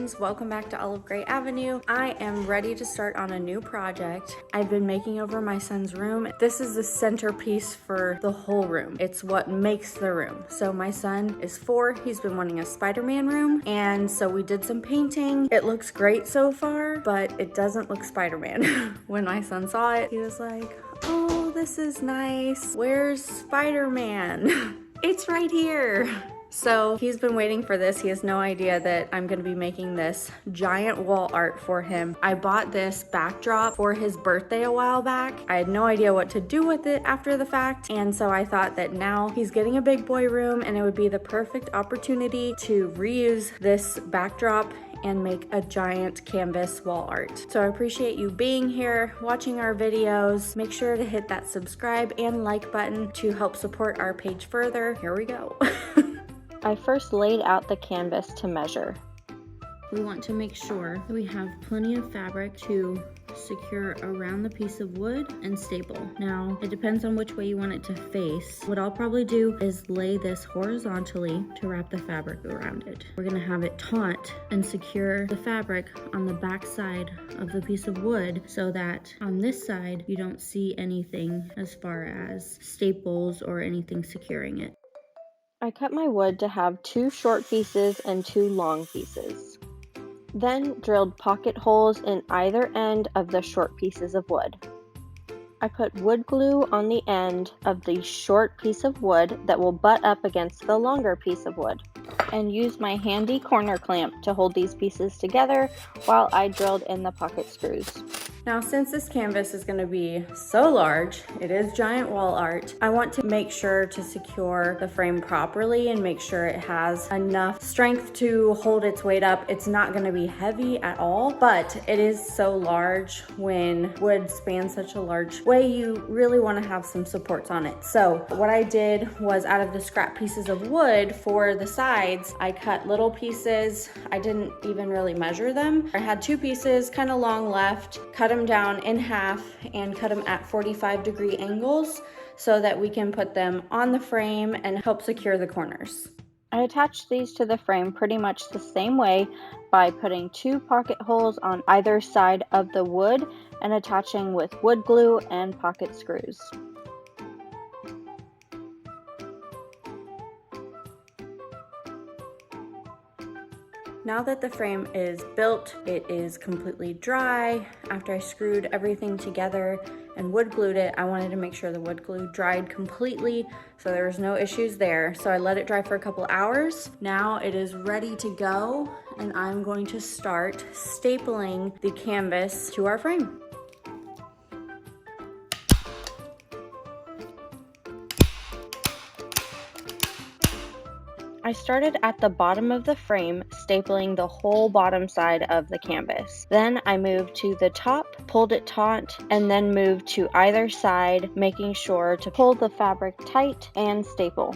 friends, welcome back to Olive Gray Avenue. I am ready to start on a new project. I've been making over my son's room. This is the centerpiece for the whole room. It's what makes the room. So my son is 4, he's been wanting a Spiderman room, and so we did some painting. It looks great so far, but it doesn't look Spider-Man. When my son saw it, he was like, oh, this is nice. Where's Spider-Man? It's right here. So he's been waiting for this. He has no idea that I'm gonna be making this giant wall art for him. I bought this backdrop for his birthday a while back. I had no idea what to do with it after the fact. And so I thought that now he's getting a big boy room and it would be the perfect opportunity to reuse this backdrop and make a giant canvas wall art. So I appreciate you being here, watching our videos. Make sure to hit that subscribe and like button to help support our page further. Here we go. I first laid out the canvas to measure. We want to make sure that we have plenty of fabric to secure around the piece of wood and staple. Now, it depends on which way you want it to face. What I'll probably do is lay this horizontally to wrap the fabric around it. We're gonna have it taut and secure the fabric on the back side of the piece of wood so that on this side, you don't see anything as far as staples or anything securing it. I cut my wood to have 2 short pieces and 2 long pieces. Then drilled pocket holes in either end of the short pieces of wood. I put wood glue on the end of the short piece of wood that will butt up against the longer piece of wood, and used my handy corner clamp to hold these pieces together while I drilled in the pocket screws. Now, since this canvas is going to be so large, it is giant wall art, I want to make sure to secure the frame properly and make sure it has enough strength to hold its weight up. It's not going to be heavy at all, but it is so large. When wood spans such a large way, you really want to have some supports on it. So what I did was, out of the scrap pieces of wood for the sides, I cut little pieces. I didn't even really measure them. I had 2 pieces kind of long left, cut them down in half and cut them at 45-degree angles so that we can put them on the frame and help secure the corners. I attached these to the frame pretty much the same way by putting 2 pocket holes on either side of the wood and attaching with wood glue and pocket screws. Now that the frame is built, it is completely dry. After I screwed everything together and wood glued it, I wanted to make sure the wood glue dried completely so there was no issues there. So I let it dry for a couple hours. Now it is ready to go, and I'm going to start stapling the canvas to our frame. I started at the bottom of the frame, stapling the whole bottom side of the canvas. Then I moved to the top, pulled it taut, and then moved to either side, making sure to pull the fabric tight and staple.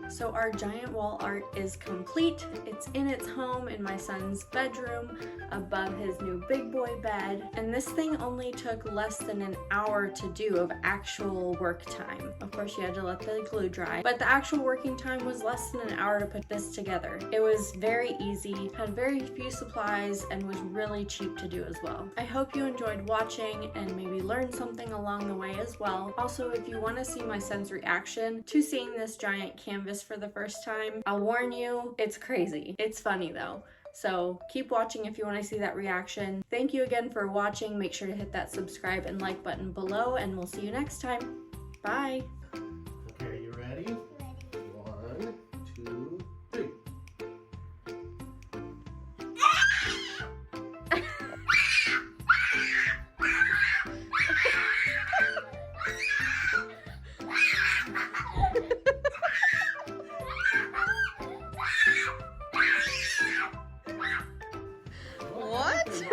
So our giant wall art is complete. It's in its home in my son's bedroom above his new big boy bed. And this thing only took less than an hour to do of actual work time. Of course, you had to let the glue dry, but the actual working time was less than an hour to put this together. It was very easy, had very few supplies, and was really cheap to do as well. I hope you enjoyed watching and maybe learned something along the way as well. Also, if you want to see my son's reaction to seeing this giant canvas for the first time, I'll warn you, it's crazy. It's funny though. So keep watching if you want to see that reaction. Thank you again for watching. Make sure to hit that subscribe and like button below, and we'll see you next time. Bye. Okay, are you ready? 1, 2, 3. What?